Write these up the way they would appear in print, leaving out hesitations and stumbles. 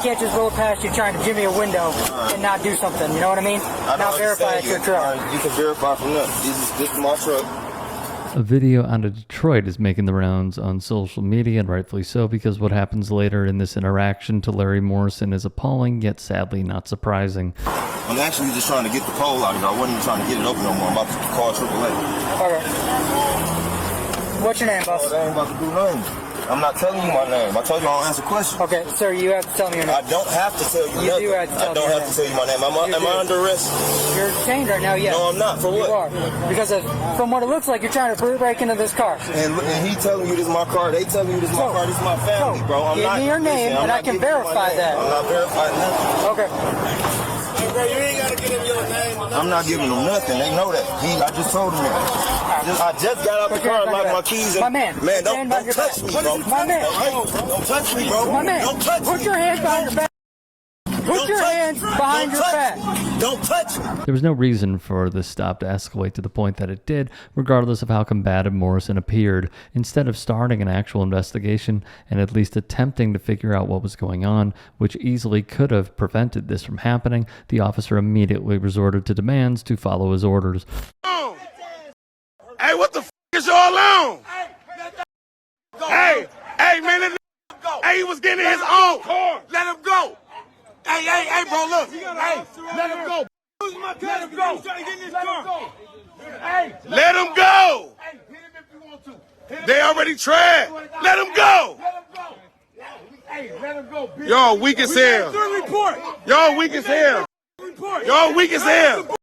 can't just roll past you trying to jimmy a window and not do something. You know what I mean? Not verify it's your truck. You can verify from that. This is my truck. A video out of Detroit is making the rounds on social media, and rightfully so, because what happens later in this interaction to Larry Morrison is appalling, yet sadly not surprising. I'm actually just trying to get the pole out of here. I wasn't even trying to get it open no more. I'm about to call AAA. Okay. What's your name, boss? Oh, I ain't about to do nothing. I'm not telling you my name. I told you I don't answer questions. Okay, sir, you have to tell me your name. I don't have to tell you nothing. You do have to tell me I don't have to tell you my name. Am I under arrest? You're detained right now, yes. No, I'm not. For what? You are. Because from what it looks like, you're trying to break into this car. And he telling you this is my car. They telling you this is my car. This is my family, bro. I'm give not. Give me your name, and I can verify that. I'm not verifying nothing. Okay. Hey, bro, you ain't got to give him your name. I'm not giving him nothing. They know that. I just told him that. I just got out the car and locked my keys in. My man. Man, don't touch me, bro. My man. Don't touch me, bro. My man. Don't touch me. Put your hands behind your back. Put your hands behind your back. Don't touch me. There was no reason for this stop to escalate to the point that it did, regardless of how combative Morrison appeared. Instead of starting an actual investigation and at least attempting to figure out what was going on, which easily could have prevented this from happening, the officer immediately resorted to demands to follow his orders. Hey, what the f*** is y'all on? Hey, man, let him go. Hey, he was getting in his own car. Let him go. Hey, bro, look. Hey, let him go. Let him go. Let him go. They already tried. Let him go. Y'all weak as hell. Y'all weak as hell. Y'all weak as hell.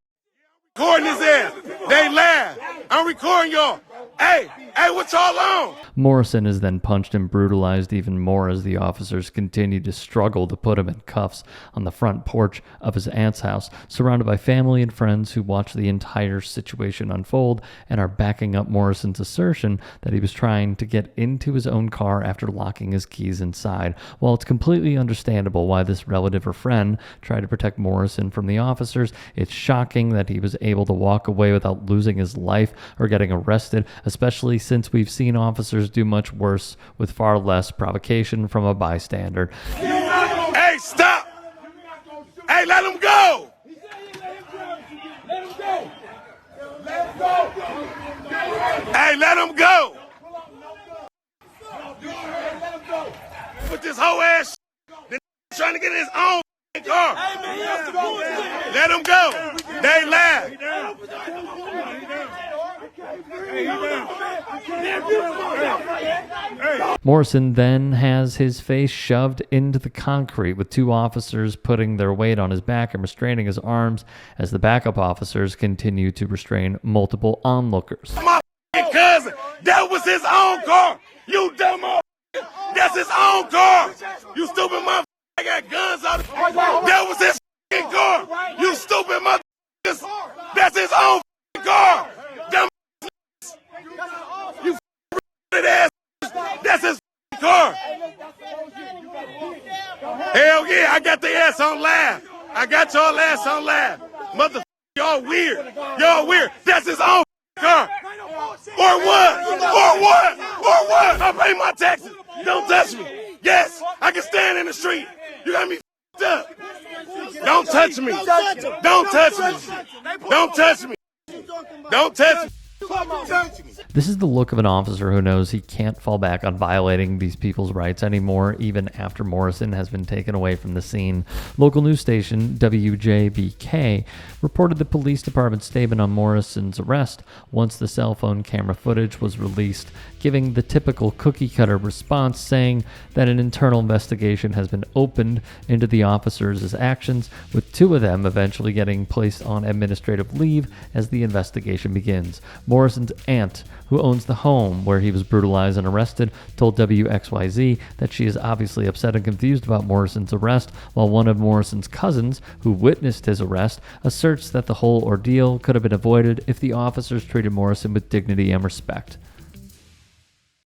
Recording his ass. They laugh. I'm recording y'all. Hey, what y'all on? Morrison is then punched and brutalized even more as the officers continue to struggle to put him in cuffs on the front porch of his aunt's house, surrounded by family and friends who watch the entire situation unfold and are backing up Morrison's assertion that he was trying to get into his own car after locking his keys inside. While it's completely understandable why this relative or friend tried to protect Morrison from the officers, it's shocking that he was able to walk away without losing his life or getting arrested, especially since we've seen officers do much worse with far less provocation from a bystander. Hey, stop! Hey, let him go! Hey, let him go! With this whole ass shit, trying to get in his own car. Let him go. They laugh. Morrison then has his face shoved into the concrete, with two officers putting their weight on his back and restraining his arms as the backup officers continue to restrain multiple onlookers. My cousin, that was his own car. You dumb motherfucker. That's his own car. You stupid motherfucker. I got guns out. That was his car. You stupid motherfucker. That's his own car. Dumb you ass. That's his car. Hell yeah, I got the ass on live. I got y'all ass on live. Motherfucker, y'all weird. Y'all weird. That's his own car. Or what? Or what? Or what? I pay my taxes. Don't touch me. Yes, I can stand in the street. You got me f***ed up. Don't touch me. Don't touch me. Don't touch me. Don't touch me. This is the look of an officer who knows he can't fall back on violating these people's rights anymore, even after Morrison has been taken away from the scene. Local news station WJBK reported the police department's statement on Morrison's arrest once the cell phone camera footage was released, giving the typical cookie-cutter response, saying that an internal investigation has been opened into the officers' actions, with two of them eventually getting placed on administrative leave as the investigation begins. Morrison's aunt, who owns the home where he was brutalized and arrested, told WXYZ that she is obviously upset and confused about Morrison's arrest, while one of Morrison's cousins, who witnessed his arrest, asserts that the whole ordeal could have been avoided if the officers treated Morrison with dignity and respect.